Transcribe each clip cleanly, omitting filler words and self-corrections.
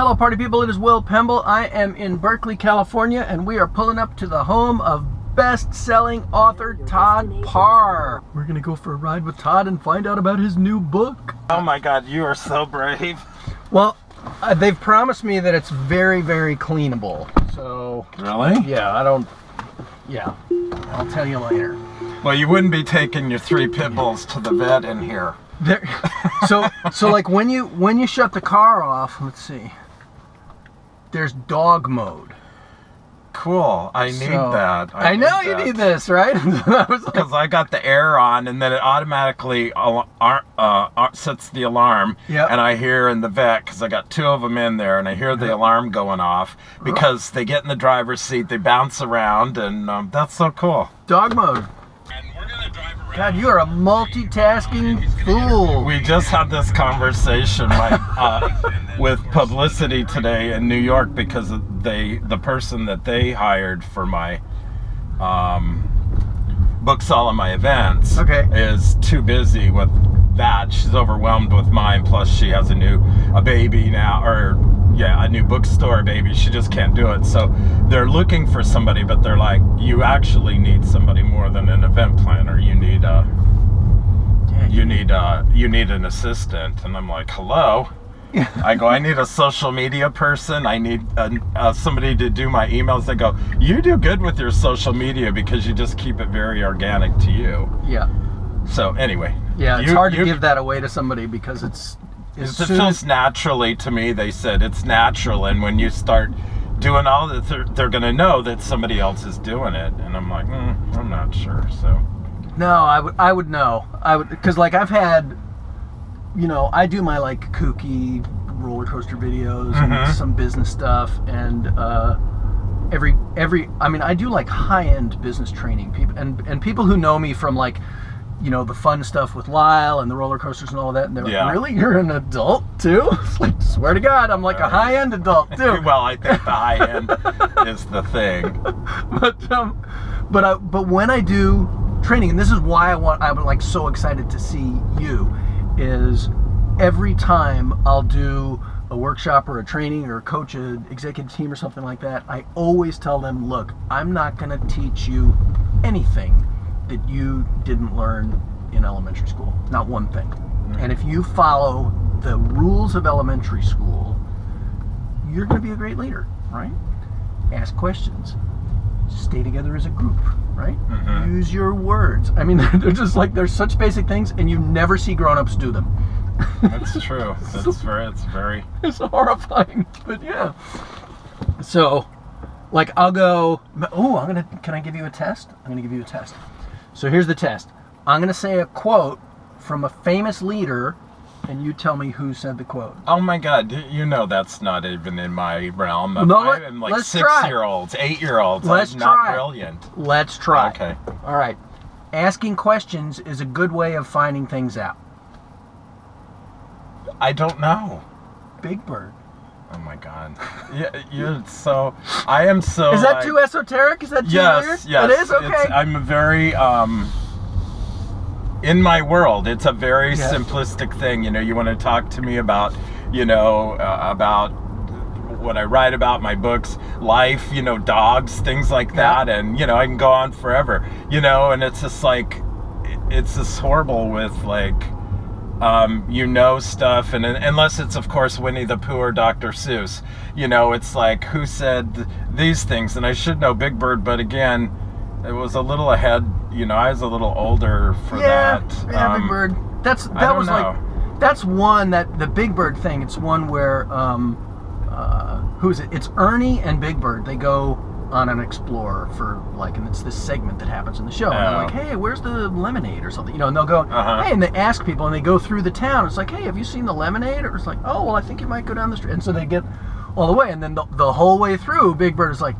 Hello party people, it is Will Pemble. I am in Berkeley, California, and we are pulling up to the home of best-selling author Todd Parr. We're gonna go for a ride with Todd and find out about his new book. Oh my God, you are so brave. Well, they've promised me that it's very, very cleanable. So really? Yeah, I'll tell you later. Well, you wouldn't be taking your 3 pit bulls to the vet in here. So like when you shut the car off, let's see. There's dog mode. Cool. I need that. I know you need this, right? Because I got the air on, and then it automatically sets the alarm. Yep. And I hear in the vet, because I got 2 of them in there, and I hear the alarm going off because they get in the driver's seat, they bounce around, and that's so cool. Dog mode. God, you are a multitasking fool. We just had this conversation with publicity today in New York because the person that they hired for my books all of my events is too busy with that. She's overwhelmed with mine. Plus, she has a baby now, a new bookstore baby. She just can't do it. So they're looking for somebody, but they're like, you actually need somebody more than an event planner. You need an assistant. And I'm like, hello. I go, I need a social media person. I need somebody to do my emails. They go, you do good with your social media because you just keep it very organic to you. Yeah. So anyway. Yeah, it's hard to give that away to somebody because it feels naturally to me. They said it's natural, and when you start doing all that, they're going to know that somebody else is doing it. And I'm like, I'm not sure. So no, I would know. Because like I've had, I do my like kooky roller coaster videos and some business stuff, and I do like high-end business training. People and people who know me from like, the fun stuff with Lyle and the roller coasters and all that, and they're like, really? You're an adult too? It's like, swear to God, I'm like a high-end adult too. Well, I think the high-end is the thing. But when I do training, and this is why I'm like so excited to see you, is every time I'll do a workshop or a training or coach an executive team or something like that, I always tell them, look, I'm not going to teach you anything that you didn't learn in elementary school. Not one thing. And if you follow the rules of elementary school, you're going to be a great leader, right? Ask questions. Stay together as a group, right? Use your words. I mean, they're just like, they're such basic things, and you never see grown-ups do them. That's true. It's horrifying, but yeah. So, like, I'll go, can I give you a test? I'm gonna give you a test. So here's the test. I'm gonna say a quote from a famous leader, and you tell me who said the quote. Oh my God, that's not even in my realm. No, I'm like 6-year-olds, 8-year-olds. I'm not brilliant. Let's try. Okay. All right. Asking questions is a good way of finding things out. I don't know. Big Bird. Oh my God. Yeah, I am so. Is that too esoteric? Is that too weird? Yes. It is? Okay. I'm a very, in my world, it's a very simplistic thing. You want to talk to me about, about what I write about, my books, life, dogs, things like that. And, I can go on forever, and it's just like, it's just horrible with like, stuff, and unless it's of course Winnie the Pooh or Dr. Seuss, it's like, who said these things? And I should know Big Bird, but again, it was a little ahead, I was a little older for that. Yeah, Big Bird. That's one that the Big Bird thing. It's one where who is it? It's Ernie and Big Bird. They go on an explorer for like, and it's this segment that happens in the show. And they're like, hey, where's the lemonade or something? And they'll go, hey, and they ask people, and they go through the town. It's like, hey, have you seen the lemonade? Or it's like, oh, well, I think you might go down the street. And so they get all the way, and then the whole way through, Big Bird is like,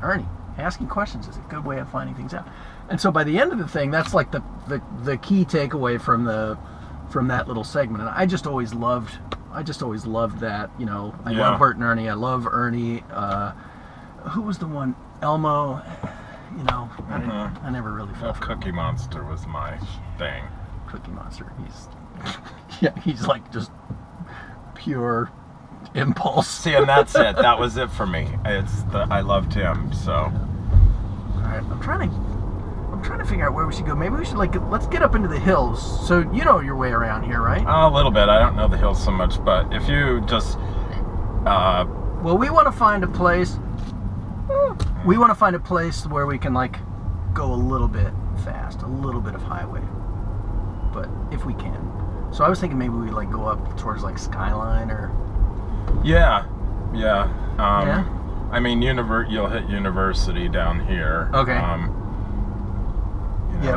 Ernie, asking questions is a good way of finding things out. And so by the end of the thing, that's like the key takeaway from that little segment. And I just always loved that. I love Bert and Ernie. I love Ernie. Who was the one? Elmo. I never really felt for Cookie Monster was my thing. Cookie Monster. He's like just pure impulse. See, and that's it. That was it for me. I loved him, so. All right, I'm trying to figure out where we should go. Maybe we should let's get up into the hills. So you know your way around here, right? A little bit. I don't know the hills so much, but if you just. Well, we want to find a place. We want to find a place where we can go a little bit fast, a little bit of highway, but if we can. So I was thinking maybe we go up towards Skyline or. Yeah. Yeah. I mean, you'll hit University down here. Okay.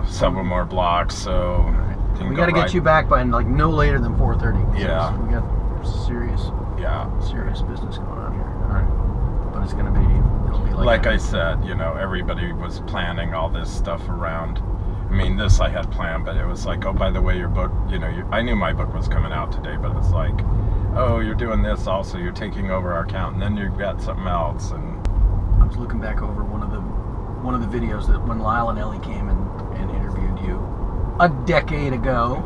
Several more blocks, so. Right. We got to get you back by no later than 4:30. Yeah. We got serious business going on here. All right. But it'll be like I said, everybody was planning all this stuff around. I mean, this I had planned, but it was oh, by the way, your book, I knew my book was coming out today, but it's oh, you're doing this also, you're taking over our account, and then you've got something else. And I was looking back over one of the videos that when Lyle and Ellie came and interviewed you a decade ago.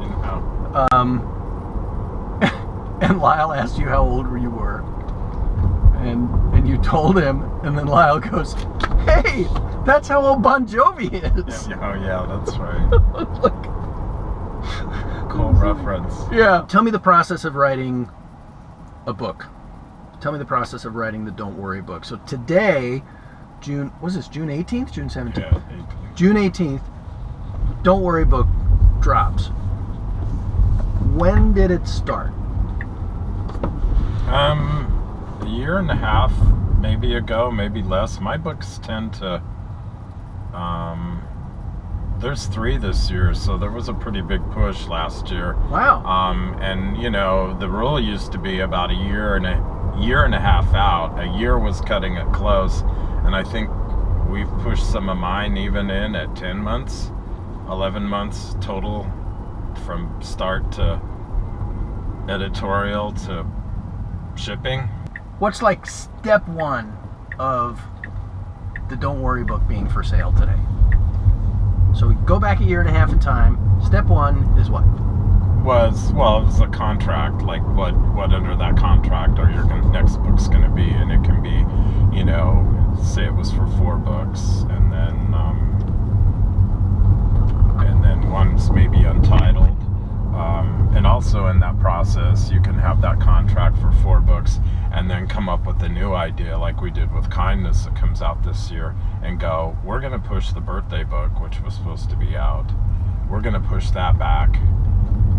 And Lyle asked you how old you were. And you told him, and then Lyle goes, "Hey, that's how old Bon Jovi is." Yeah, that's right. Cool reference. Yeah. Tell me the process of writing a book. Tell me the process of writing the Don't Worry book. So today, June 18th? June 17th? Yeah, 18th. June 18th, Don't Worry book drops. When did it start? A year and a half, maybe ago, maybe less. My books tend to, there's 3 this year, so there was a pretty big push last year. Wow. And the rule used to be about a year and a half out. A year was cutting it close, and I think we've pushed some of mine even in at 10 months, 11 months total, from start to editorial to shipping. What's step 1 of the Don't Worry book being for sale today? So we go back a year and a half in time. Step 1 is what? It was a contract, what under that contract or your next book's going to be, and it can be, say it was for 4 books, and then one's maybe untitled. And also in that process, you can have that contract for 4 books and then come up with a new idea like we did with Kindness that comes out this year and go, we're going to push the birthday book, which was supposed to be out. We're going to push that back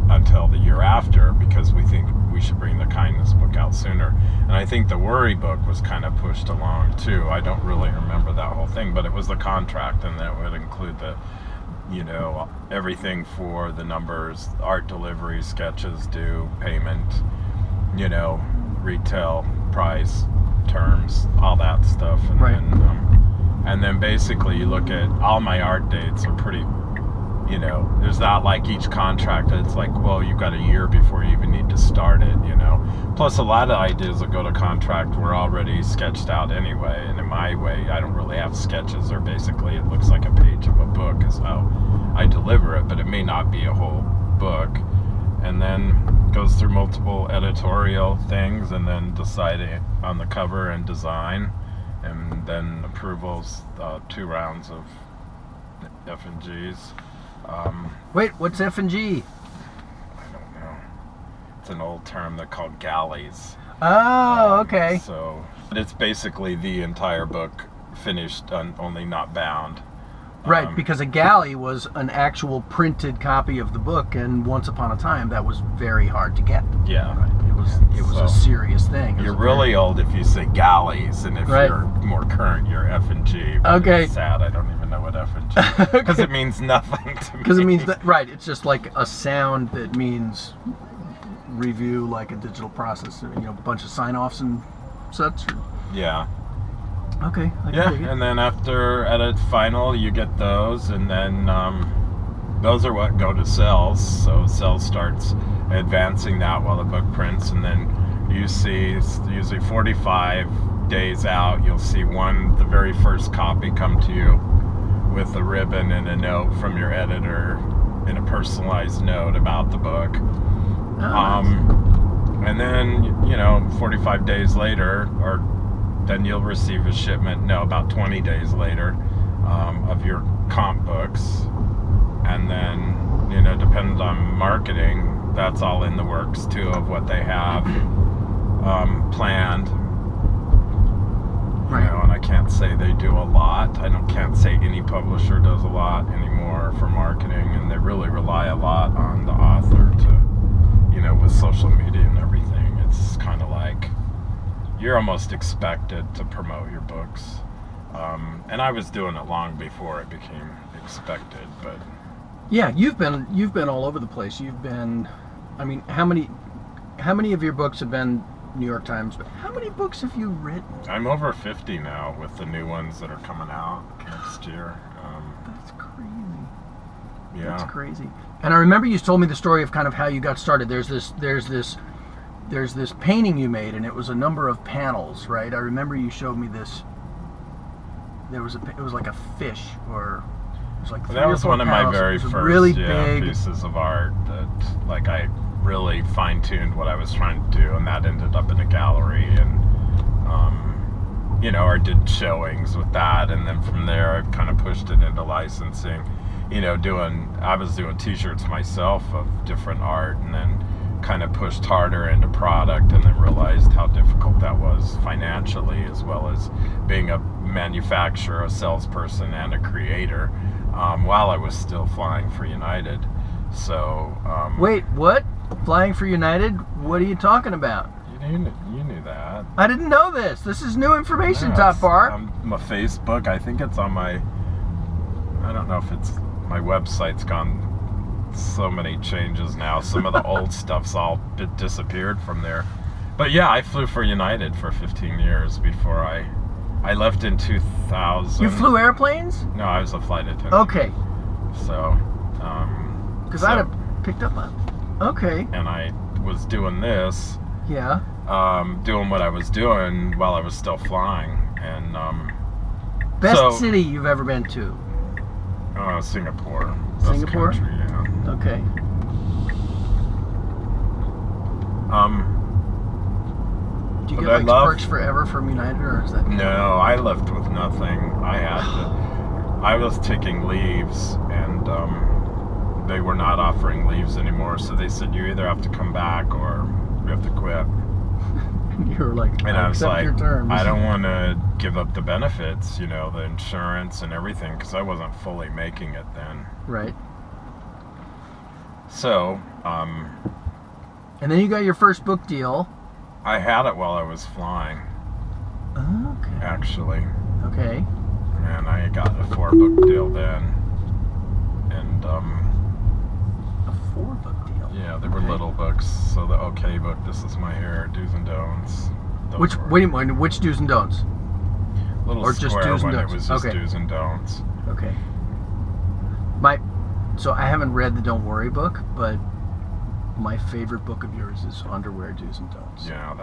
until the year after because we think we should bring the Kindness book out sooner. And I think the Worry book was kind of pushed along too. I don't really remember that whole thing, but it was the contract, and that would include the everything for the numbers, art delivery, sketches due, payment, retail price, terms, all that stuff. And right. And then basically you look at all my art dates are pretty, there's not each contract. It's you've got a year before you even need to start it, Plus a lot of ideas that go to contract were already sketched out anyway. And in my way, I don't really have sketches, or basically it looks like a page of a book is how I deliver it, but it may not be a whole book. And then goes through multiple editorial things, and then deciding on the cover and design, and then approvals, 2 rounds of F&Gs. Wait, what's F&G? I don't know. It's an old term they're called galleys. Oh, okay. So it's basically the entire book finished, only not bound. Right, because a galley was an actual printed copy of the book, and once upon a time that was very hard to get. Yeah. Right. It was a serious thing. You're really old if you say galleys, and if you're more current, you're F&G. Okay. It's sad, I don't even know what F&G is, because it means nothing to me. Because it means that, right, it's just a sound that means review, a digital process, a bunch of sign-offs and such. Yeah. Okay. And then after edit final, you get those, and then those are what go to sales. So sales starts advancing that while the book prints, and then you see usually 45 days out, you'll see the very first copy come to you with a ribbon and a note from your editor and a personalized note about the book. Nice. And then, 45 days later, or then you'll receive a shipment, about 20 days later, of your comp books. And then, depends on marketing, that's all in the works too, of what they have planned. Right. And I can't say they do a lot. Can't say any publisher does a lot anymore for marketing, and they really rely a lot on the author to, with social media and everything. It's kind of like you're almost expected to promote your books. And I was doing it long before it became expected, but yeah, you've been all over the place. You've been, how many of your books have been New York Times? But how many books have you written? I'm over 50 now with the new ones that are coming out next year. That's crazy. Yeah, that's crazy. And I remember you told me the story of kind of how you got started. There's this painting you made, and it was a number of panels, right? I remember you showed me this. It was like a fish, or it was like three that or was four one of my panels. very It was first really big pieces of art that, like, I really fine-tuned what I was trying to do, and that ended up in a gallery, and I did showings with that, and then from there I kind of pushed it into licensing. I was doing t-shirts myself of different art, and then kind of pushed harder into product, and then realized how difficult that was financially, as well as being a manufacturer, a salesperson, and a creator, while I was still flying for United. So wait, what? Flying for United? What are you talking about? You knew that. I didn't know this. This is new information, Todd Parr. On my Facebook, I think it's on my, I don't know if it's, my website's gone so many changes now. Some of the old stuff's all disappeared from there. But yeah, I flew for United for 15 years before I left in 2000. You flew airplanes? No, I was a flight attendant. Okay. So, because I'd have picked up on. Okay. And I was doing this. Yeah. Doing what I was doing while I was still flying, and best city you've ever been to? Singapore. Singapore? Best country, yeah. Okay. Do you get perks forever from United, or is that? No, I left with nothing. I was taking leaves, and they were not offering leaves anymore. So they said, you either have to come back or you have to quit. You were like, and I was like, your terms. I don't want to give up the benefits, the insurance and everything, because I wasn't fully making it then. Right. So, and then you got your first book deal. I had it while I was flying. Okay. Actually. Okay. And I got a 4-book deal then. And, a 4-book deal? Yeah, they were little books. So the OK book, This Is My Hair, Do's and Don'ts. Wait a minute, which Do's and Don'ts? Little or just Do's and Don'ts? It was just Do's and Don'ts. Okay. So I haven't read the Don't Worry book, but my favorite book of yours is Underwear Do's and Don'ts. Yeah,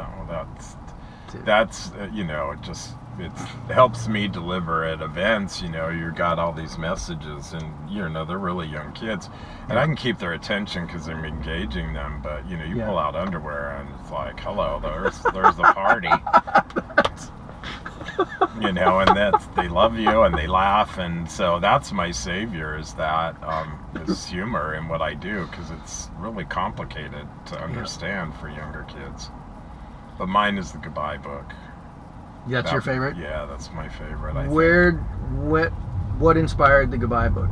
that's it helps me deliver at events. You got all these messages, and they're really young kids, and I can keep their attention because I'm engaging them. But you pull out underwear, and it's like, hello, there's the party. And they love you and they laugh, and so that's my savior, is that is humor in what I do, because it's really complicated to understand for younger kids. But mine is the Goodbye book. That's your favorite? Yeah, that's my favorite. What inspired the Goodbye book?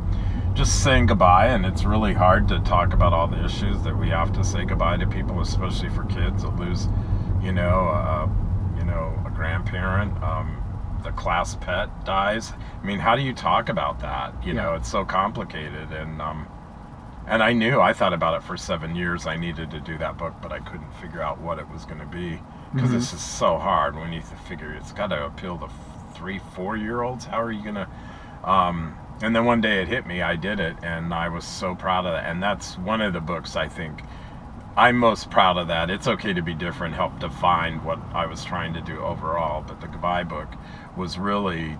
Just saying goodbye, and it's really hard to talk about all the issues that we have to say goodbye to people, especially for kids that lose, a grandparent. The class pet dies. I mean, how do you talk about that? It's so complicated, and I thought about it for 7 years. I needed to do that book, but I couldn't figure out what it was going to be, because this is so hard when you figure it's got to appeal to 3-4-year-olds. How are you going to? And then one day it hit me. I did it, and I was so proud of that. And that's one of the books I think I'm most proud of that. It's okay to be different helped define what I was trying to do overall, but the goodbye book was really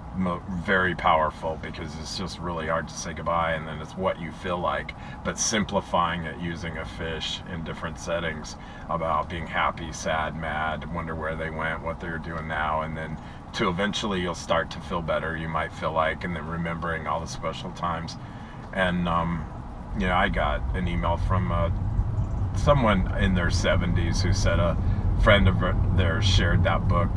very powerful because it's just really hard to say goodbye, and then it's what you feel like, but simplifying it using a fish in different settings about being happy, sad, mad, wonder where they went, what they're doing now, and then to eventually you'll start to feel better, you might feel like, and then remembering all the special times. And you know, I got an email from someone in their 70s who said a friend of theirs shared that book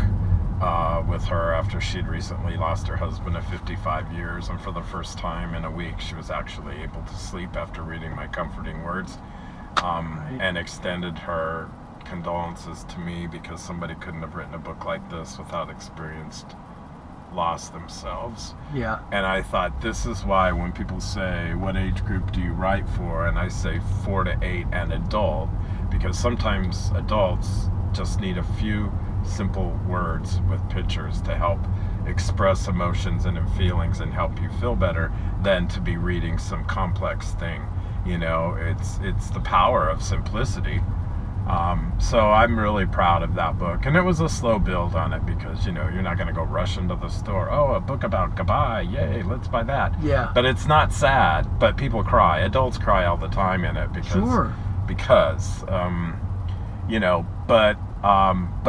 with her after she'd recently lost her husband of 55 years, and for the first time in a week she was actually able to sleep after reading my comforting words, and extended her condolences to me because somebody couldn't have written a book like this without experienced loss themselves. Yeah. And I thought, this is why when people say, what age group do you write for? And I say 4 to 8 and adult, because sometimes adults just need a few simple words with pictures to help express emotions and feelings and help you feel better than to be reading some complex thing. You know, it's the power of simplicity. So I'm really proud of that book, and it was a slow build on it because, you know, you're not going to go rush into the store, oh, a book about goodbye, yay, let's buy that. Yeah. But it's not sad, but people cry. Adults cry all the time in it because, sure. because you know, but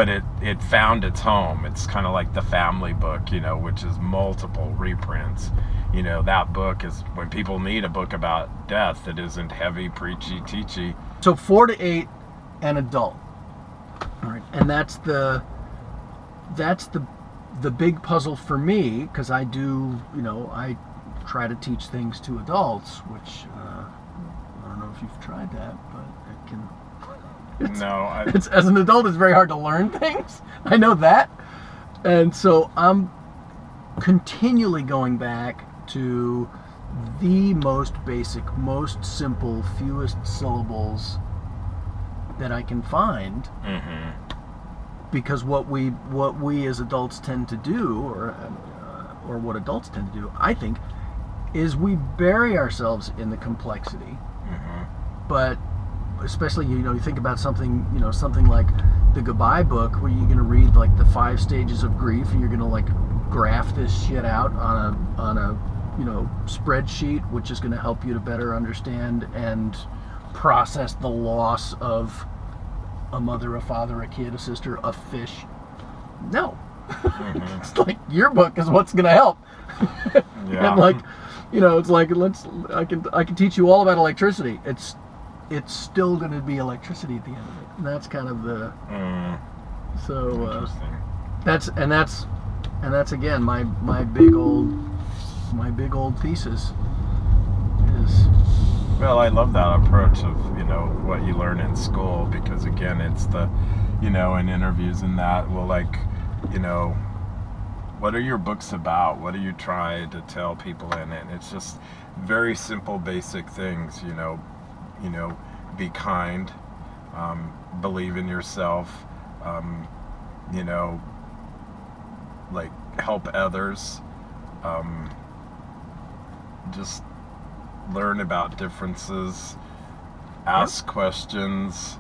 it found its home. It's kind of like the family book, you know, which is multiple reprints. You know, that book is when people need a book about death that isn't heavy, preachy, teachy. So 4 to 8 and adult. All right. And that's the big puzzle for me, because I do, you know, I try to teach things to adults, which I don't know if you've tried that, but it can. It's, as an adult, it's very hard to learn things. I know that. And so I'm continually going back to the most basic, most simple, fewest syllables that I can find. Mm-hmm. Because what we as adults tend to do, or what adults tend to do, I think, is we bury ourselves in the complexity. Mm-hmm. But especially, you know, you think about something, you know, something like the goodbye book, where you're going to read like the 5 stages of grief, and you're going to like graph this shit out on a you know, spreadsheet, which is going to help you to better understand and process the loss of a mother, a father, a kid, a sister, a fish. No. Mm-hmm. It's like your book is what's going to help. Yeah. And like, you know, it's like I can teach you all about electricity. It's still going to be electricity at the end of it. And that's kind of the so that's again my big old thesis is. Well, I love that approach of, you know, what you learn in school, because again, it's the, you know, in interviews and that, well, like, you know, what are your books about? What do you try to tell people in it? And it's just very simple, basic things, you know, be kind, believe in yourself, you know, like help others, just learn about differences, ask questions,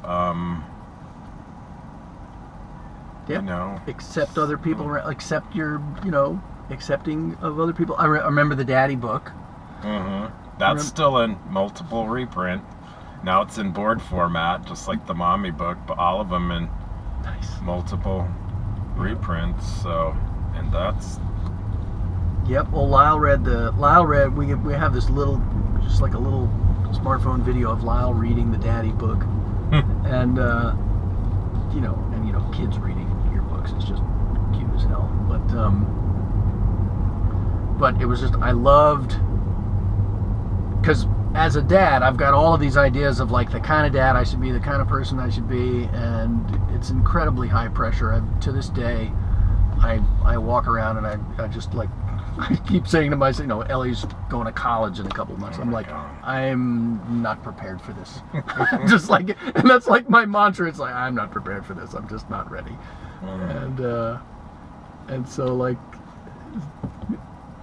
you know, accept other people, accept your, you know, accepting of other people. I remember the Daddy book. Mm-hmm. That's still in multiple reprint. Now it's in board format, just like the Mommy book, but all of them in multiple reprints. So, and that's. Yep. Well, Lyle read. We have this little, just like a little smartphone video of Lyle reading the Daddy book, and you know, kids reading your books is just cute as hell. But it was just, I loved, because as a dad, I've got all of these ideas of like the kind of dad I should be, the kind of person I should be, and it's incredibly high pressure. To this day, I walk around and I just like, I keep saying to myself, you know, Ellie's going to college in a couple of months. I'm like, I'm not prepared for this. Just like, and that's like my mantra. It's like, I'm not prepared for this. I'm just not ready. And so like,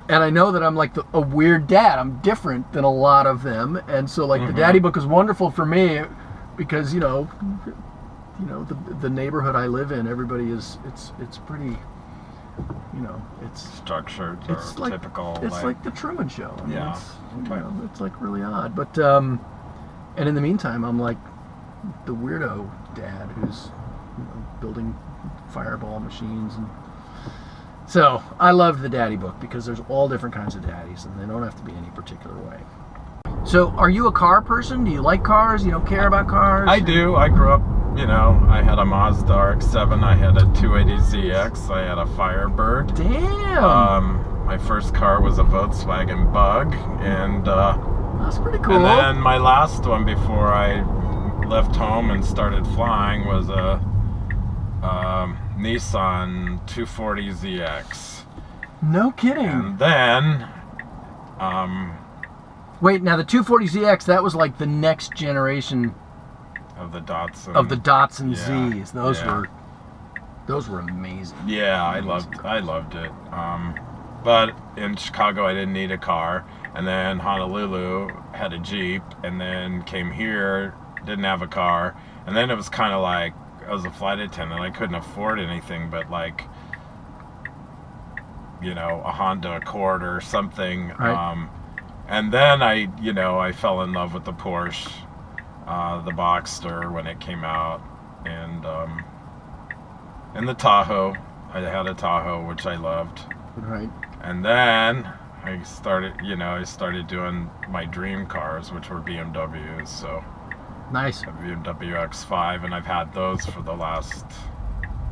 and I know that I'm like a weird dad. I'm different than a lot of them. And so like the Daddy book is wonderful for me because the neighborhood I live in, everybody is it's pretty, it's structured. It's or like typical. It's like the Truman Show. I mean, yeah. It's like really odd. But and in the meantime, I'm like the weirdo dad who's building fireball machines, and so I loved the daddy book because there's all different kinds of daddies, and they don't have to be any particular way. So, are you a car person? Do you like cars? You don't care about cars? I do. I grew up, I had a Mazda RX-7, I had a 280ZX, I had a Firebird. Damn! My first car was a Volkswagen Bug, and that's pretty cool. And then my last one before I left home and started flying was a Nissan 240ZX. No kidding. And then, wait, now the 240ZX, that was like the next generation of the Datsun. Zs. Those were amazing. Yeah, I loved it. But in Chicago, I didn't need a car, and then Honolulu had a Jeep, and then came here, didn't have a car, and then it was kind of like I was a flight attendant. I couldn't afford anything but like a Honda Accord or something. Right. And then I fell in love with the Porsche, the Boxster when it came out, and the Tahoe. I had a Tahoe, which I loved. Right. And then I started doing my dream cars, which were BMWs. So nice. A BMW X5, and I've had those for the last.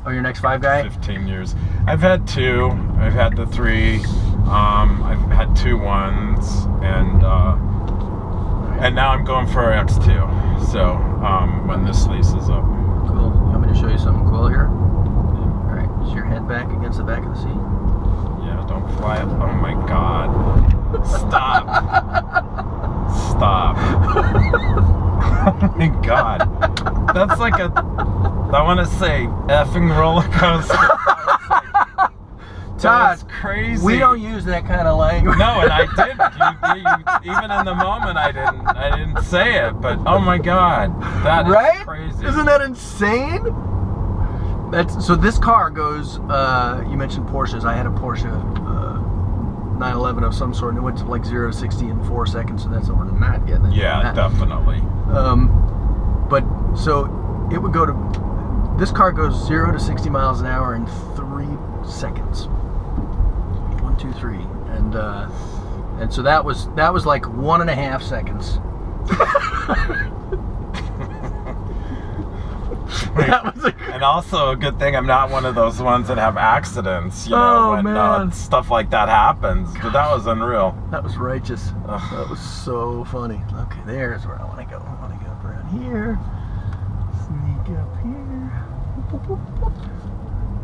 Oh, your next 5 guy? 15 years. I've had 2. I've had the 3. I've had 2 1s, and now I'm going for an X2. So when this lease is up. Cool. You want me to show you something cool here? All right. Is your head back against the back of the seat? Yeah. Don't fly it. Oh my God. Stop. Stop. Oh my God. That's like I want to say effing roller coaster. Todd, that's crazy. We don't use that kind of language. No, and I didn't. You, even in the moment, I didn't say it. But oh my God, that is crazy. Isn't that insane? So this car goes. You mentioned Porsches. I had a Porsche 911 of some sort, and it went to like 0 to 60 in 4 seconds. So that's over than that. Yeah, definitely. But so it would go to. This car goes 0 to 60 miles an hour in 3 seconds. 1, 2, 3, and so that was like 1.5 seconds. And also a good thing I'm not one of those ones that have accidents. When stuff like that happens. But that was unreal. That was righteous. That was so funny. Okay, there's where I want to go. I want to get up around here. Sneak up here.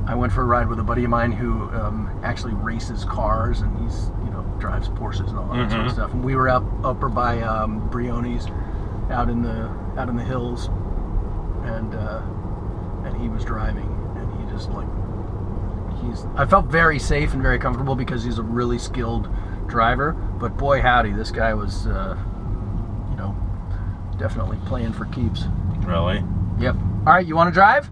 I went for a ride with a buddy of mine who actually races cars, and he's drives Porsches and all that sort of stuff. And we were upper by Brioni's, out in the hills, and he was driving, and he just I felt very safe and very comfortable because he's a really skilled driver. But boy howdy, this guy was definitely playing for keeps. Really? Yep. All right, you want to drive?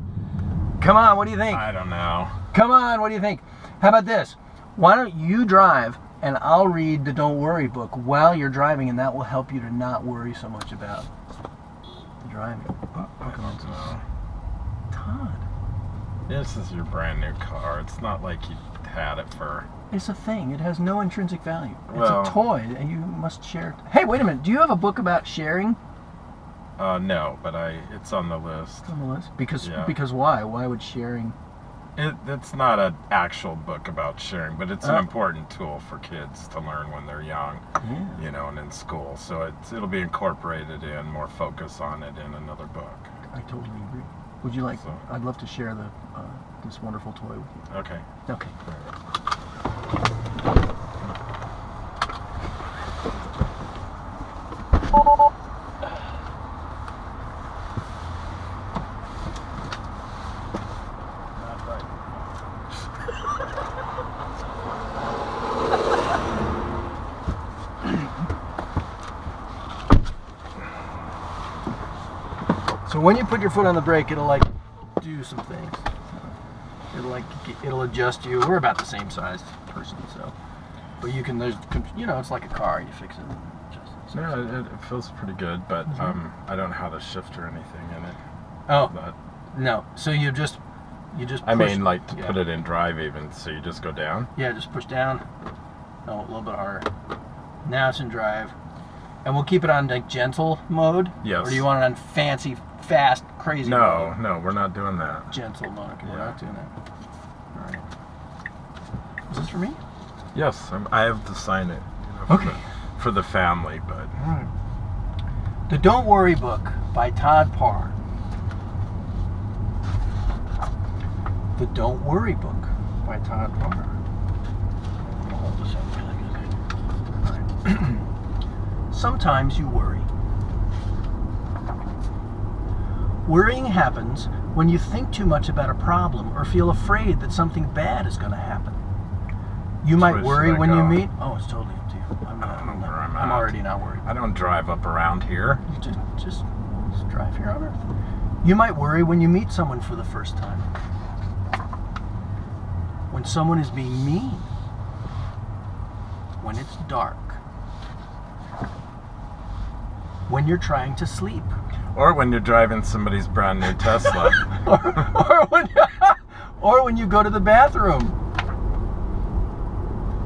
Come on, what do you think? I don't know. Come on, what do you think? How about this? Why don't you drive, and I'll read the Don't Worry book while you're driving, and that will help you to not worry so much about the driving. I don't know. Todd. This is your brand new car. It's not like you had it for... It's a thing. It has no intrinsic value. It's a toy, and you must share it. Hey, wait a minute. Do you have a book about sharing? No, but it's on the list. It's on the list? Because why? Why would sharing... It's not an actual book about sharing, but it's an important tool for kids to learn when they're young, and in school. So it'll be incorporated in, more focus on it in another book. I totally agree. Would you like... I'd love to share this wonderful toy with you. Okay. Okay. So when you put your foot on the brake, it'll like do some things. It'll adjust you. We're about the same sized person, so. But you can, it's like a car. You fix it and adjust it. So yeah, it feels pretty good, but I don't know how to shift or anything in it. Oh, no. So you just push. I mean, like to put it in drive even, so you just go down? Yeah, just push down. No, a little bit harder. Now it's in drive. And we'll keep it on like gentle mode? Yes. Or do you want it on fancy, fast, crazy mode? No, we're not doing that. Gentle mode. Okay, we're not doing that. All right. Is this for me? Yes, I have to sign it. For the family, but. All right. The Don't Worry Book by Todd Parr. The Don't Worry Book by Todd Parr. I'm gonna hold this up really good. All right. Sometimes you worry. Worrying happens when you think too much about a problem or feel afraid that something bad is going to happen. You might worry when you meet... Oh, it's totally up to you. I'm already not worried. I don't drive up around here. You just drive here on Earth. You might worry when you meet someone for the first time. When someone is being mean. When it's dark. When you're trying to sleep. Or when you're driving somebody's brand new Tesla. or when you go to the bathroom.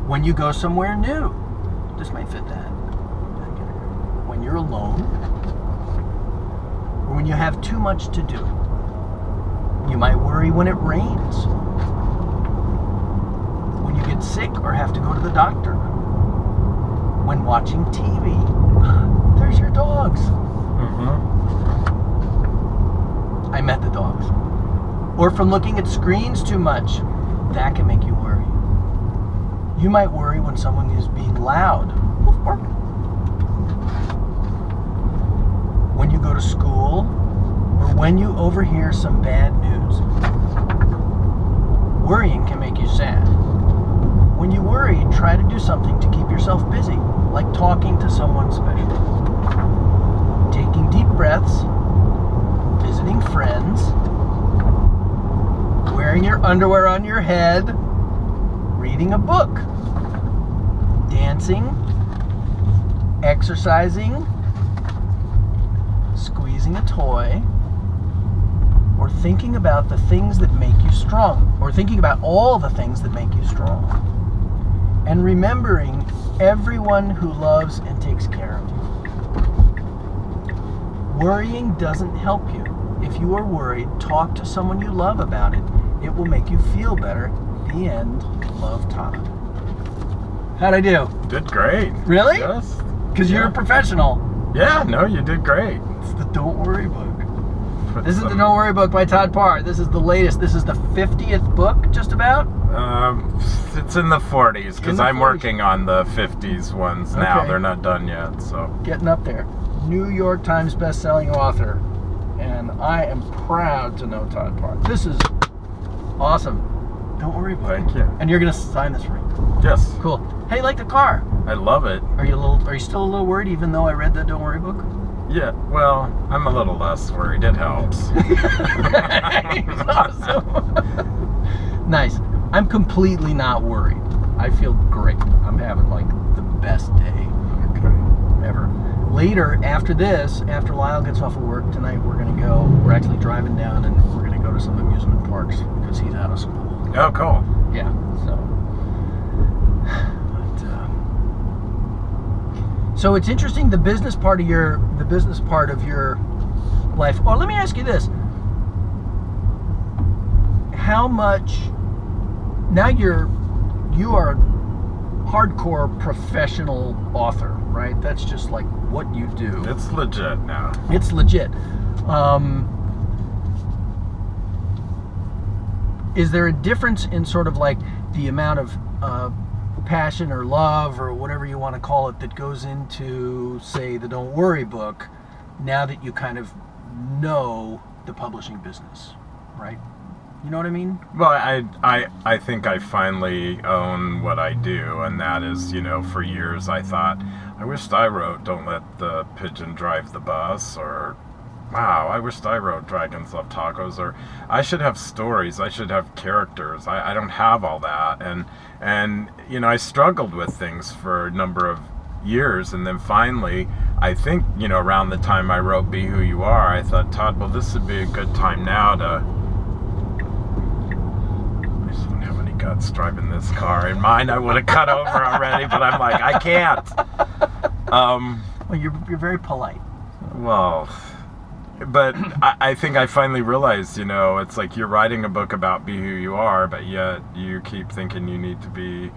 When you go somewhere new. This might fit that. When you're alone. Or when you have too much to do. You might worry when it rains. When you get sick or have to go to the doctor. When watching TV. There's your dogs. I met the dogs. Or from looking at screens too much. That can make you worry. You might worry when someone is being loud. When you go to school, or when you overhear some bad news. Worrying can make you sad. When you worry, try to do something to keep yourself busy, like talking to someone special. Taking deep breaths, visiting friends, wearing your underwear on your head, reading a book, dancing, exercising, squeezing a toy, or thinking about the things that make you strong, or thinking about all the things that make you strong, and remembering everyone who loves and takes care of you. Worrying doesn't help you. If you are worried, talk to someone you love about it. It will make you feel better. The end. Love, Todd. How'd I do? Did great. Really? Yes. Because you're a professional. Yeah, no, you did great. It's the Don't Worry Book. This is the Don't Worry Book by Todd Parr. This is the latest. This is the 50th book, just about? It's in the 40s, because I'm working on the 50s ones now. Okay. They're not done yet, so. Getting up there. New York Times best-selling author. And I am proud to know Todd Parr. This is awesome. Don't worry about it. Thank you. And you're going to sign this for me? Yes. Cool. How do you like the car? I love it. Are you still a little worried even though I read the Don't Worry book? Yeah, well, I'm a little less worried. It helps. Awesome. Nice. I'm completely not worried. I feel great. I'm having like the best day ever. Later, after this, after Lyle gets off of work tonight, we're actually driving down and we're going to go to some amusement parks because he's out of school. Oh, cool. Yeah, so. So it's interesting, the business part of your life. Oh, let me ask you this. How much, now you are a hardcore professional author, right? That's just like what you do. It's legit now. It's legit. Is there a difference in sort of like the amount of passion or love or whatever you want to call it that goes into, say, the Don't Worry book, now that you kind of know the publishing business, right? You know what I mean? Well, I think I finally own what I do, and that is, for years I thought, I wished I wrote Don't Let the Pigeon Drive the Bus, or wow, I wished I wrote Dragons Love Tacos, or I should have stories, I should have characters. I don't have all that. And you know, I struggled with things for a number of years, and then finally, I think, you know, around the time I wrote Be Who You Are, I thought, Todd, well, this would be a good time now to... I just don't have any guts driving this car. In mine, I would have cut over already, but I'm like, I can't. Well, you're very polite. Well, but I think I finally realized, you know, it's like you're writing a book about Be Who You Are, but yet you keep thinking you need to be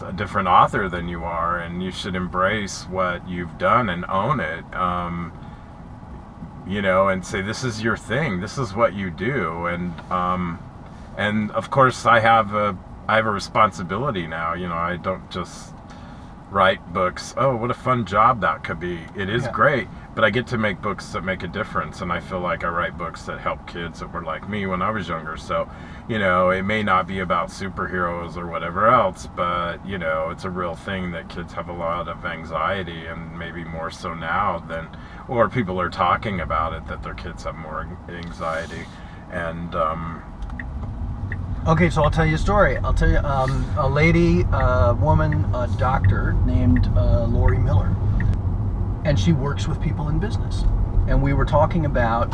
a different author than you are, and you should embrace what you've done and own it, you know, and say, this is your thing, this is what you do. And of course I have a responsibility now. You know, I don't just write books. Oh, what a fun job that could be. It is great, but I get to make books that make a difference, and I feel like I write books that help kids that were like me when I was younger. So, you know, it may not be about superheroes or whatever else, but, you know, it's a real thing that kids have a lot of anxiety, and maybe more so now than, or people are talking about it, that their kids have more anxiety. And okay, so I'll tell you a story. I'll tell you a lady, a woman, a doctor named Lori Miller, and she works with people in business. And I were talking about,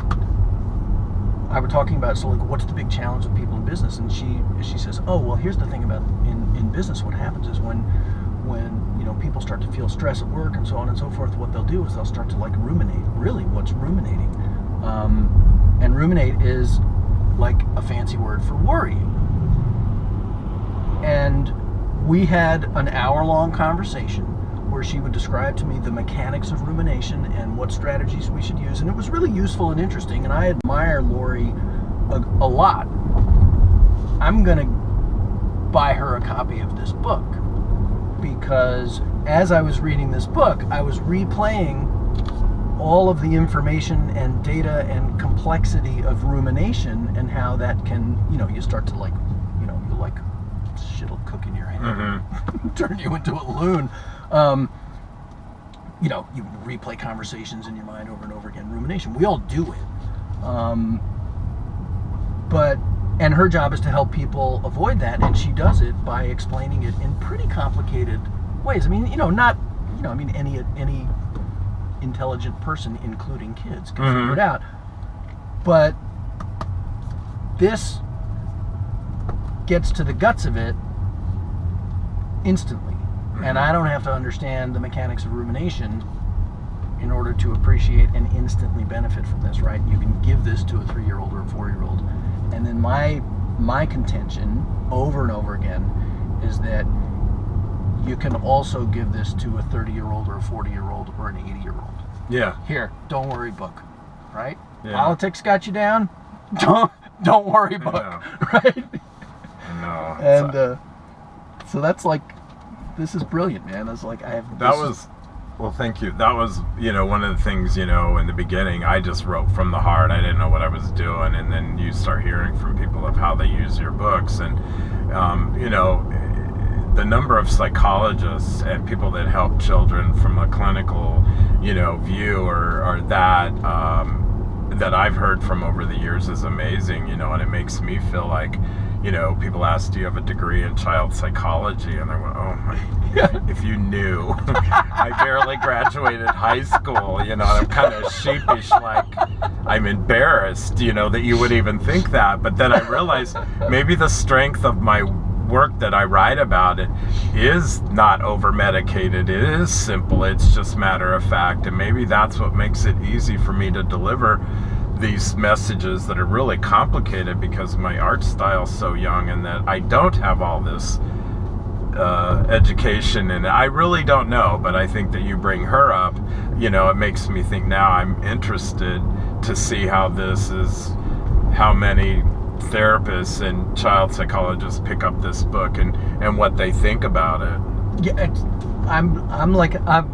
so like, what's the big challenge with people in business? And she says, oh, well, here's the thing about in business. What happens is when you know, people start to feel stress at work and so on and so forth, what they'll do is they'll start to like ruminate. Really, what's ruminating? And ruminate is like a fancy word for worrying. And we had an hour-long conversation where she would describe to me the mechanics of rumination and what strategies we should use. And it was really useful and interesting, and I admire Lori a lot. I'm going to buy her a copy of this book, because as I was reading this book, I was replaying all of the information and data and complexity of rumination, and how that can, you know, you start to like, you know, you like, shit'll cook in your head, turn you into a loon. You know, you replay conversations in your mind over and over again. Rumination. We all do it. And her job is to help people avoid that, and she does it by explaining it in pretty complicated ways. I mean, you know, not, you know, I mean, any intelligent person, including kids, can figure it out. But this gets to the guts of it instantly. And I don't have to understand the mechanics of rumination in order to appreciate and instantly benefit from this, right? You can give this to a 3-year-old or a 4-year-old. And then my contention over and over again is that you can also give this to a 30-year-old or a 40-year-old or an 80-year-old. Yeah. Here, don't worry book, right? Yeah. Politics got you down? Don't worry book, right? No. And so that's like, this is brilliant, man. It's like, well, thank you. That was, you know, one of the things, you know, in the beginning, I just wrote from the heart. I didn't know what I was doing. And then you start hearing from people of how they use your books. And, you know, the number of psychologists and people that help children from a clinical, you know, view or that I've heard from over the years is amazing, you know, and it makes me feel like, you know, people ask, do you have a degree in child psychology? And I went, oh my, if you knew. I barely graduated high school, you know, and I'm kind of sheepish, like I'm embarrassed, you know, that you would even think that. But then I realized maybe the strength of my work that I write about it is not over-medicated. It is simple. It's just matter of fact. And maybe that's what makes it easy for me to deliver these messages that are really complicated, because my art style's so young and that I don't have all this education, and I really don't know. But I think that you bring her up, you know, it makes me think now I'm interested to see how many therapists and child psychologists pick up this book and what they think about it. Yeah, I'm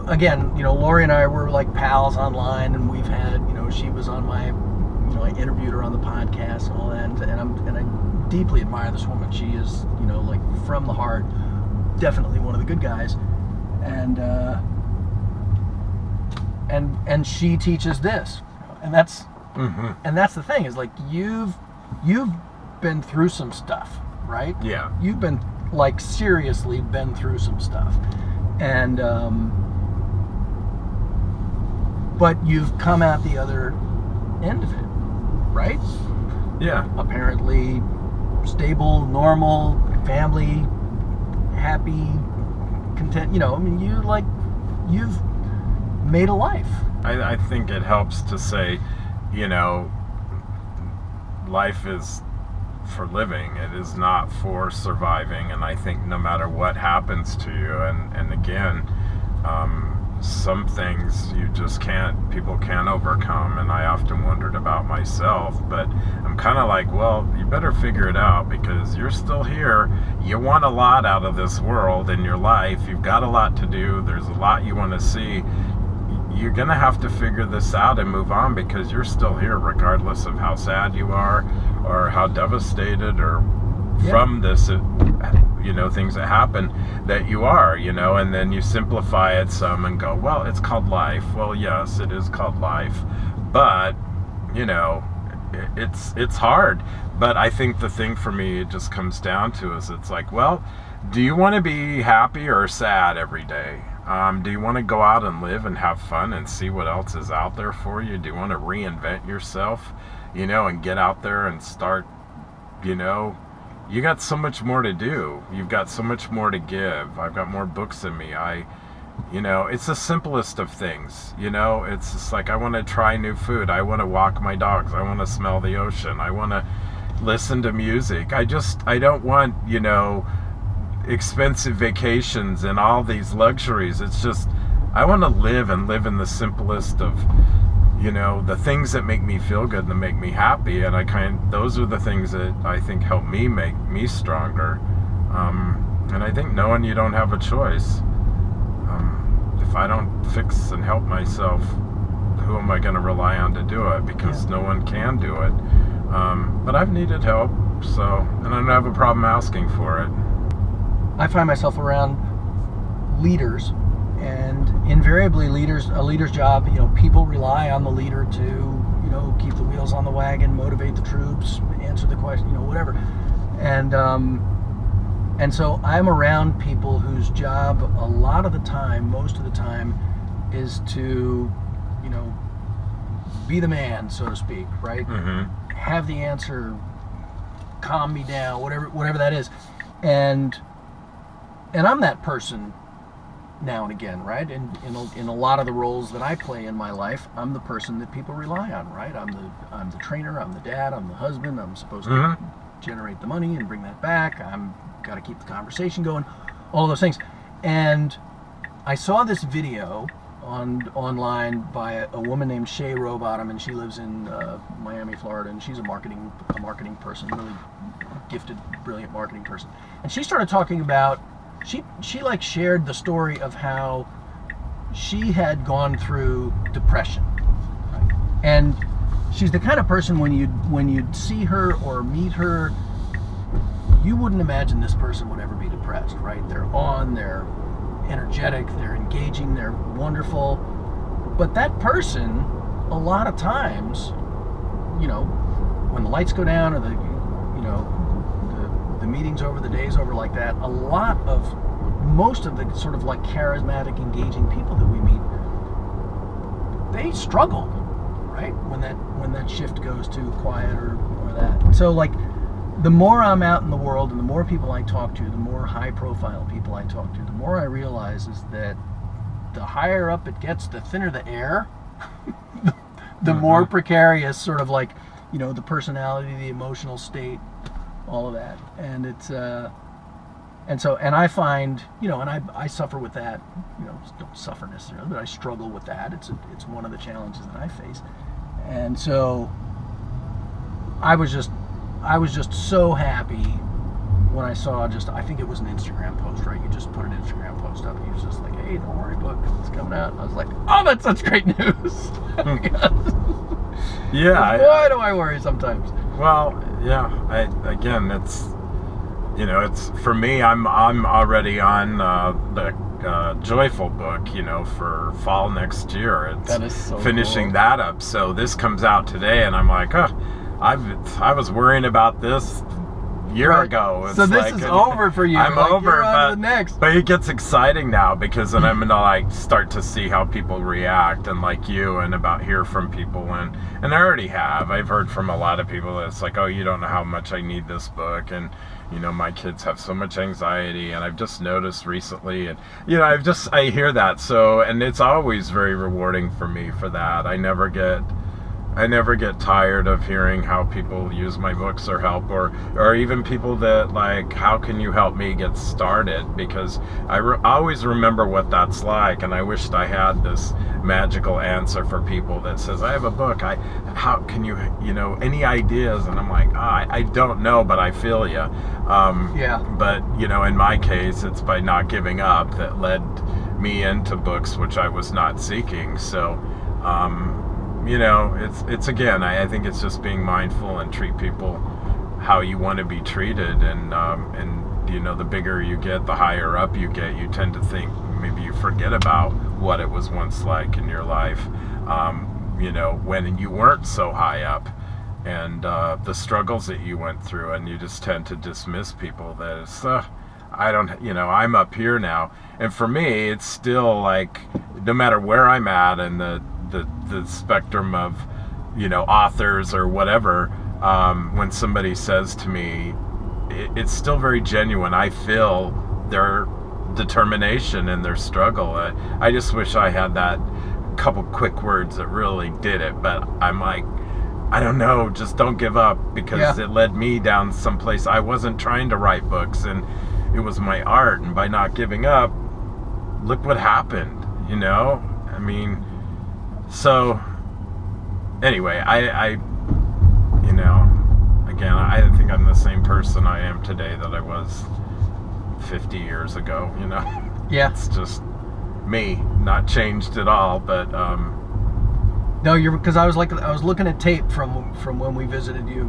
again, you know, Lori and I were like pals online, and we've had, you know, she was on my, you know, I interviewed her on the podcast and all that, and I deeply admire this woman. She is, you know, like from the heart, definitely one of the good guys, and she teaches this, And that's the thing, is like you've been through some stuff, right? Yeah. You've been, like, seriously been through some stuff. And but you've come out the other end of it, right? Yeah. Apparently stable, normal, family, happy, content. You know, I mean, you've made a life. I think it helps to say, you know, life is for living. It is not for surviving. And I think no matter what happens to you, and again, some things people can't overcome, and I often wondered about myself, but I'm kind of like, well, you better figure it out, because you're still here. You want a lot out of this world in your life. You've got a lot to do. There's a lot you want to see. You're going to have to figure this out and move on, because you're still here, regardless of how sad you are or how devastated or from this, you know, things that happen that you are, you know. And then you simplify it some and go, well, it's called life. Well, yes, it is called life, but, you know, it's hard. But I think the thing for me, it just comes down to is, it's like, well, do you want to be happy or sad every day? Do you want to go out and live and have fun and see what else is out there for you? Do you want to reinvent yourself, you know, and get out there and start, you know, you got so much more to do. You've got so much more to give. I've got more books in me. You know, it's the simplest of things, you know. It's just like, I want to try new food. I want to walk my dogs. I want to smell the ocean. I want to listen to music. I don't want, you know, expensive vacations and all these luxuries. It's just, I want to live and live in the simplest of, you know, the things that make me feel good and that make me happy. And those are the things that I think help me make me stronger. And I think knowing you don't have a choice. If I don't fix and help myself, who am I going to rely on to do it? Because no one can do it. But I've needed help, and I don't have a problem asking for it. I find myself around leaders, and invariably a leader's job, you know, people rely on the leader to, you know, keep the wheels on the wagon, motivate the troops, answer the question, you know, whatever. And so I'm around people whose job a lot of the time, most of the time, is to, you know, be the man, so to speak, right? Mm-hmm. Have the answer, calm me down, whatever that is. And I'm that person now and again, right? In a lot of the roles that I play in my life, I'm the person that people rely on, right? I'm the trainer, I'm the dad, I'm the husband. I'm supposed to generate the money and bring that back. I'm got to keep the conversation going, all of those things. And I saw this video online by a woman named Shay Rowbottom, and she lives in Miami, Florida, and she's a marketing person, really gifted, brilliant marketing person. And she started talking about, she like shared the story of how she had gone through depression, right? And she's the kind of person when you'd see her or meet her, you wouldn't imagine this person would ever be depressed, right? They're energetic, they're engaging, they're wonderful. But that person, a lot of times, you know, when the lights go down or the meeting's over, the day's over like that, most of the sort of like charismatic, engaging people that we meet, they struggle, right? When that shift goes to quiet or that. So like, the more I'm out in the world and the more people I talk to, the more high profile people I talk to, the more I realize is that the higher up it gets, the thinner the air, the more precarious sort of like, you know, the personality, the emotional state, all of that. And it's, and I find, you know, and I suffer with that, you know, don't suffer necessarily, but I struggle with that. It's one of the challenges that I face. And so I was just so happy when I saw I think it was an Instagram post, right? You just put an Instagram post up and he was just like, hey, don't worry, book, it's coming out. And I was like, oh, that's such great news. Yeah. Why do I worry sometimes? Well, yeah, again, you know, it's for me. I'm already on the Joyful book, you know, for fall next year. It's that is so finishing cool. that up. So this comes out today, and I'm like, oh, I was worrying about this year ago. It's so this is over for you. I'm like, over, you're on to the next. But it gets exciting now because then I'm gonna like start to see how people react, and like you, and hear from people, and I already have. I've heard from a lot of people that's like, oh, you don't know how much I need this book, and you know, my kids have so much anxiety, and I've just noticed recently, and you know, I hear that. So, and it's always very rewarding for me for that. I never get tired of hearing how people use my books or help, or even people that like, how can you help me get started? Because I always remember what that's like, and I wished I had this magical answer for people that says, I have a book, how can you, you know, any ideas? And I'm like, I don't know, but I feel you. But you know, in my case, it's by not giving up that led me into books which I was not seeking. So you know, it's again, I think it's just being mindful and treat people how you want to be treated, and you know, the bigger you get, the higher up you get, you tend to think, maybe you forget about what it was once like in your life, you know, when you weren't so high up, and the struggles that you went through, and you just tend to dismiss people that it's, I don't, you know, I'm up here now. And for me, it's still like, no matter where I'm at in the spectrum of, you know, authors or whatever, when somebody says to me, it's still very genuine. I feel their determination and their struggle. I just wish I had that couple quick words that really did it, but I'm like, I don't know, just don't give up, because it led me down someplace. I wasn't trying to write books, and it was my art, and by not giving up, look what happened, you know? I mean, so anyway, I you know, again, I think I'm the same person I am today that I was 50 years ago, you know? Yeah. It's just me, not changed at all, but no, because I was looking at tape from when we visited you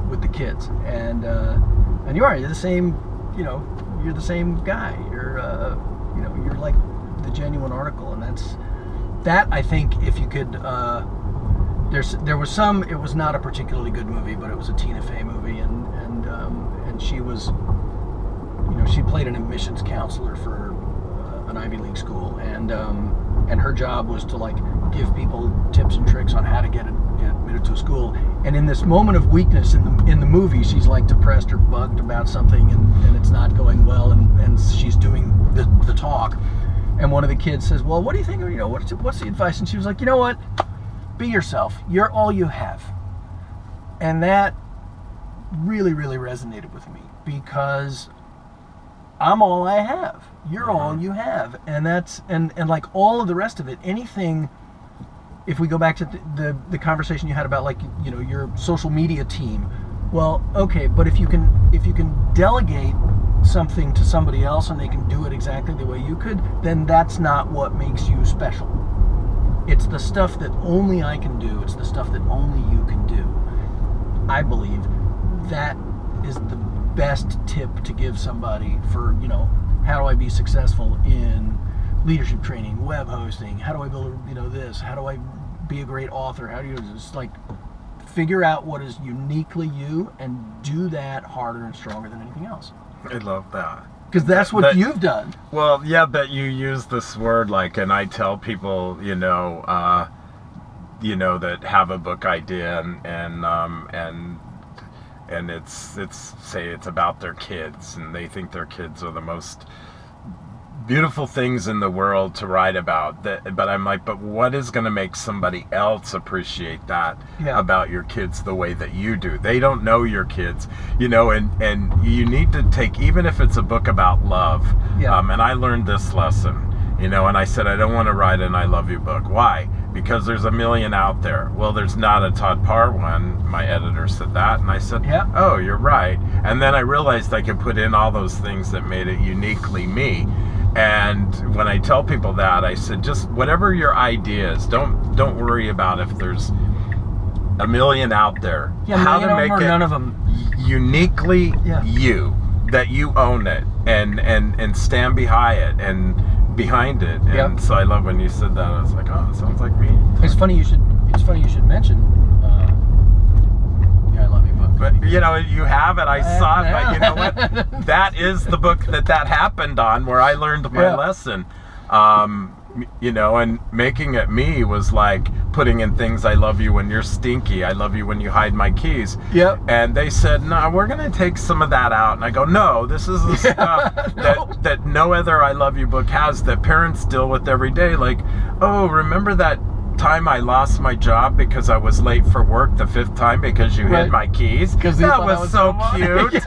with the kids, and you're the same, you know, you're the same guy. You're you know, you're like the genuine article, and that I think, if you could, there was some, it was not a particularly good movie, but it was a Tina Fey movie, and she was, you know, she played an admissions counselor for an Ivy League school, and her job was to like give people tips and tricks on how to get admitted to a school. And in this moment of weakness in the movie, she's like depressed or bugged about something, and it's not going well, and she's doing the talk. And one of the kids says, well, what do you think, you know, what's the advice? And she was like, you know what? Be yourself. You're all you have. And that really, really resonated with me, because I'm all I have. You're all you have. And that's, and like all of the rest of it, anything, if we go back to the conversation you had about, like, you know, your social media team, well, okay, but if you can delegate something to somebody else and they can do it exactly the way you could, then that's not what makes you special. It's the stuff that only I can do. It's the stuff that only you can do. I believe that is the best tip to give somebody for, you know, how do I be successful in leadership training, web hosting, how do I build, you know, this, how do I be a great author, how do you just like figure out what is uniquely you and do that harder and stronger than anything else. I love that. Because that's what you've done. Well, yeah, but you use this word, like, and I tell people, you know, that have a book idea, and it's say it's about their kids, and they think their kids are the most beautiful things in the world to write about. But I'm like, but what is going to make somebody else appreciate that about your kids the way that you do? They don't know your kids, you know, and you need to take, even if it's a book about love. And I learned this lesson, you know, and I said, I don't want to write an I love you book. Why? Because there's a million out there. Well, there's not a Todd Parr one. My editor said that, and I said, oh, you're right. And then I realized I could put in all those things that made it uniquely me. And when I tell people that, I said, just whatever your idea is, don't worry about if there's a million out there. How to make it, none of them. uniquely you, that you own it and stand behind it. And so I love when you said that. I was like, oh, it sounds like me. It's funny you should mention I Love You book. But you know, you have it. I saw it. But you know what? That is the book that happened on, where I learned my lesson. You know, and making it me was like putting in things. I love you when you're stinky. I love you when you hide my keys. Yep. And they said, no, we're going to take some of that out. And I go, no, this is the stuff that no other I love you book has, that parents deal with every day. Like, oh, remember that time I lost my job because I was late for work the 5th time because you hid my keys? That was so cute.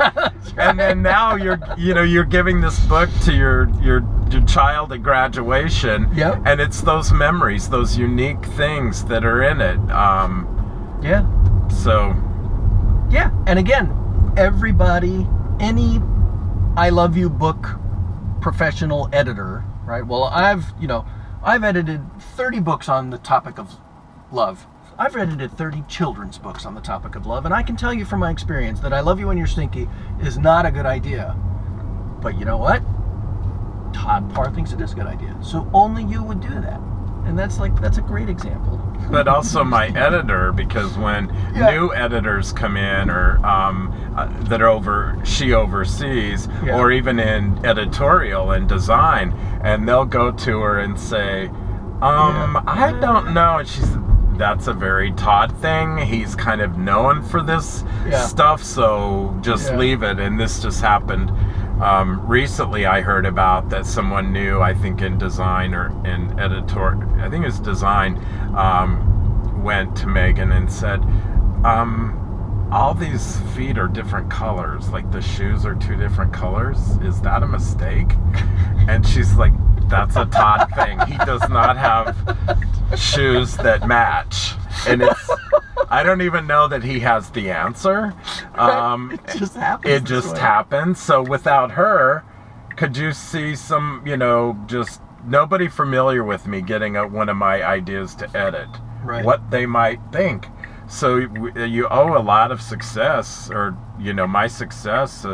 And then now you're giving this book to your child at graduation, and it's those memories, those unique things that are in it. And again, everybody, any I Love You book professional editor, right? Well, I've edited 30 books on the topic of love. I've edited 30 children's books on the topic of love, and I can tell you from my experience that I Love You When You're Stinky is not a good idea. But you know what? Todd Parr thinks it is a good idea. So only you would do that. And that's a great example. But also my editor, because when new editors come in, or that she oversees, or even in editorial and design, and they'll go to her and say, I don't know. And she's, that's a very Todd thing. He's kind of known for this stuff, so just leave it. And this just happened. Recently I heard about that someone new, I think in design or in editor, I think it's design, went to Megan and said, all these feet are different colors, like the shoes are 2 different colors. Is that a mistake? And she's like, that's a Todd thing. He does not have shoes that match. And it's, I don't even know that he has the answer. It just happens. It just happens. So without her, could you see some, just nobody familiar with me getting one of my ideas to edit, what they might think. So you owe a lot of success, or, my success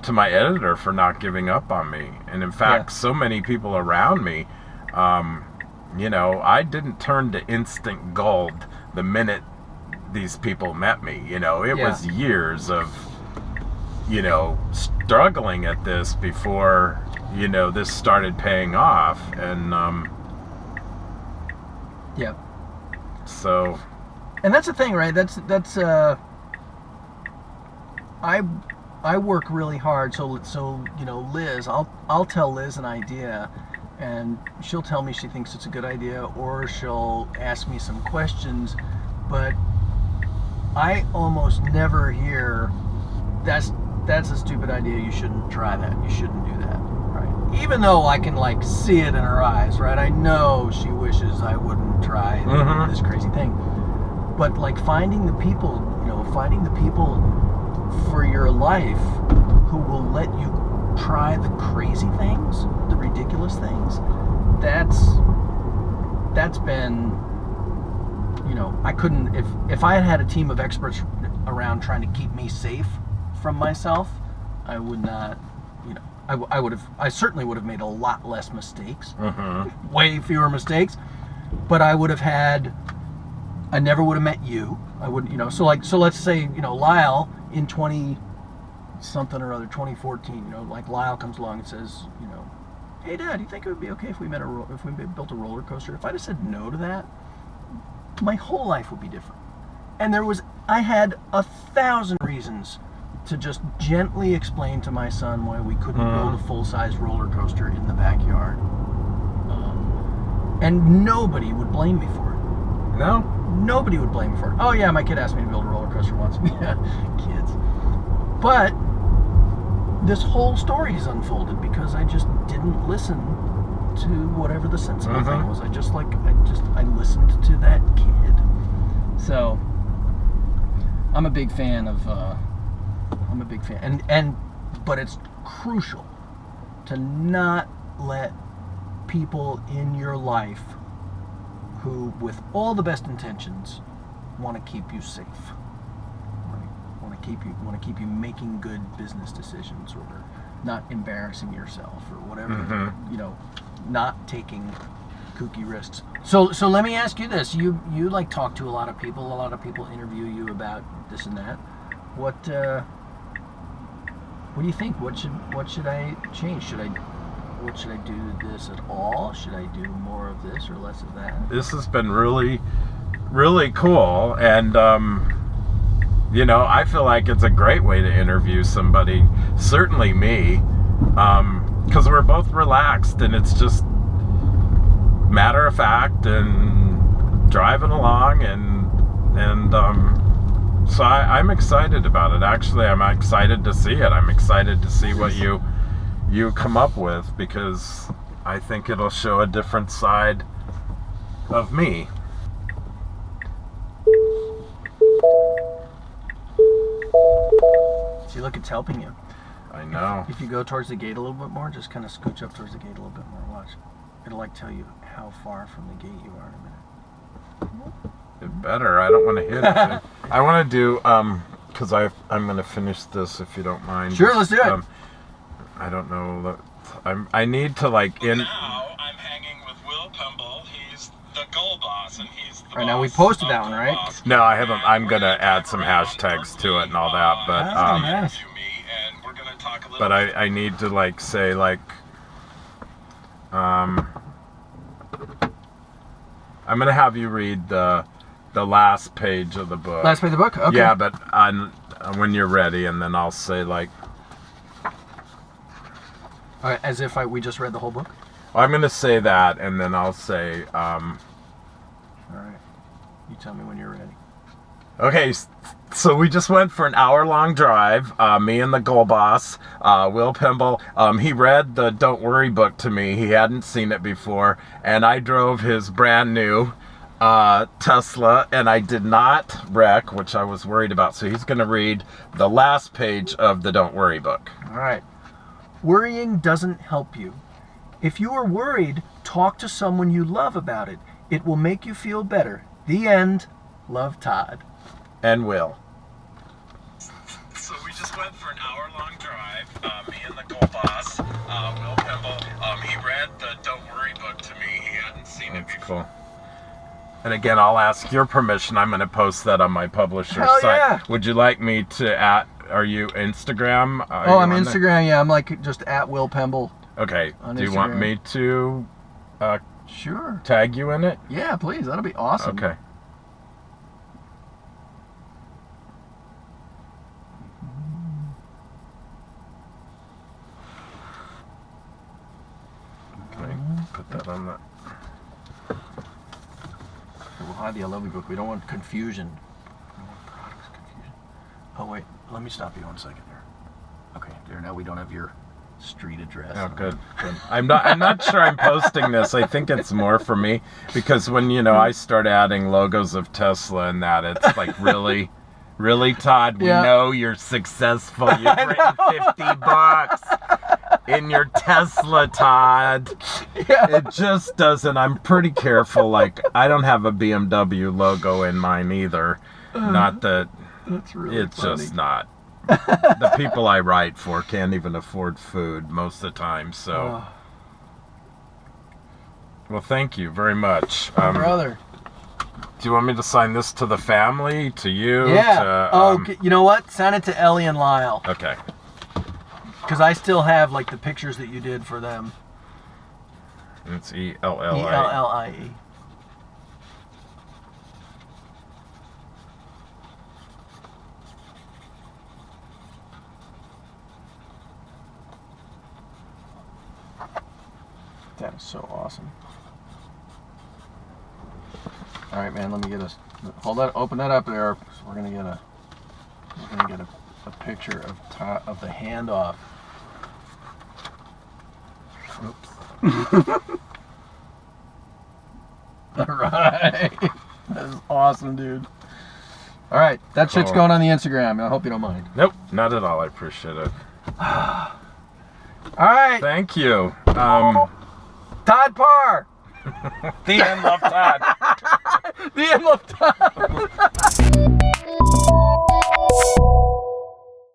to my editor for not giving up on me. And in fact, so many people around me, I didn't turn to instant gold the minute these people met me. It was years of, struggling at this before, this started paying off. And, so. And that's the thing, right? That's I work really hard, so Liz, I'll tell Liz an idea, and she'll tell me she thinks it's a good idea, or she'll ask me some questions, but I almost never hear, that's a stupid idea, you shouldn't try that, you shouldn't do that, right? Even though I can see it in her eyes, right? I know she wishes I wouldn't try this crazy thing. But finding the people for your life who will let you try the crazy things, the ridiculous things, that's been, I couldn't, if I had a team of experts around trying to keep me safe from myself, I would not, I certainly would have made a lot less mistakes, way fewer mistakes, but I would have had, I never would have met you. I wouldn't, so let's say, Lyle in 20-something or other, 2014, Lyle comes along and says, hey Dad, do you think it would be okay if we built a roller coaster? If I'd have said no to that, my whole life would be different. And I had 1,000 reasons to just gently explain to my son why we couldn't build a full-size roller coaster in the backyard. And nobody would blame me for it. No? Nobody would blame me for it. Oh yeah, my kid asked me to build a roller coaster once. Yeah, kids. But this whole story has unfolded because I just didn't listen to whatever the sensible thing was. I listened to that kid. So I'm a big fan of. But it's crucial to not let people in your life who, with all the best intentions, want to keep you safe. Right? Want want to keep you making good business decisions, or not embarrassing yourself, or whatever. You know, not taking kooky risks. So let me ask you this: you like talk to a lot of people. A lot of people interview you about this and that. What do you think? What should I change? What should I do this at all? Should I do more of this or less of that? This has been really, really cool, and you know, I feel like it's a great way to interview somebody. Certainly me, because we're both relaxed, and it's just matter of fact and driving along, and so I'm excited about it. Actually, I'm excited to see it. I'm excited to see what you come up with, because I think it'll show a different side of me. See, look, it's helping you. I know. If you go towards the gate a little bit more, just kind of scooch up towards the gate a little bit more. Watch. It'll like tell you how far from the gate you are in a minute. It better. I don't want to hit it. I want to do, because I'm going to finish this, if you don't mind. Sure, let's do it. I don't know. I need to like in. Now I'm hanging with Will Pemble. He's the goal boss, and he's the All right, now we posted that one, right? No, I haven't. I'm gonna add some hashtags to it and all that, but nice. But I need to like say like I'm gonna have you read the last page of the book. Last page of the book? Okay. Yeah, but when you're ready, and then I'll say like. As if we just read the whole book? I'm going to say that, and then I'll say... All right. You tell me when you're ready. Okay, so we just went for an hour-long drive, me and the goal boss, Will Pemble. He read the Don't Worry book to me. He hadn't seen it before, and I drove his brand new Tesla, and I did not wreck, which I was worried about. So he's going to read the last page of the Don't Worry book. All right. Worrying doesn't help you. If you are worried, talk to someone you love about it. It will make you feel better. The end. Love, Todd. And Will. So we just went for an hour-long drive. Me and the goal boss, Will Pemble. He read the Don't Worry book to me. He hadn't seen it before. Cool. And again, I'll ask your permission. I'm going to post that on my publisher's site. Yeah. Would you like me to Are you Instagram? I'm Instagram. Yeah, I'm like just at Will Pemble. Okay. Do you Instagram. want me to sure tag you in it? Yeah, please. That'll be awesome. Okay. Can I put that on that? We'll hide the I love you book. We don't want confusion. Oh wait, let me stop you 1 second there. Okay, there. Now we don't have your street address. Oh, good. I'm not sure I'm posting this. I think it's more for me, because when I start adding logos of Tesla and that, it's like really, Todd. We know you're successful. You've written $50 in your Tesla, Todd. Yeah. It just doesn't. I'm pretty careful. Like, I don't have a BMW logo in mine either. Not that. That's really it's funny. just not. The people I write for can't even afford food most of the time. So, well, thank you very much, brother. Do you want me to sign this to the family, to you? Yeah. You know what? Sign it to Ellie and Lyle. Okay. Because I still have like the pictures that you did for them. It's E-L-L-I. E-L-L-I-E. That is so awesome. All right, man. Let me get open that up there. So we're gonna get a picture of the handoff. Oops. All right. That is awesome, dude. All right, that shit's going on the Instagram. I hope you don't mind. Nope, not at all. I appreciate it. All right. Thank you. Todd Parr. The end, love Todd. The end, love Todd.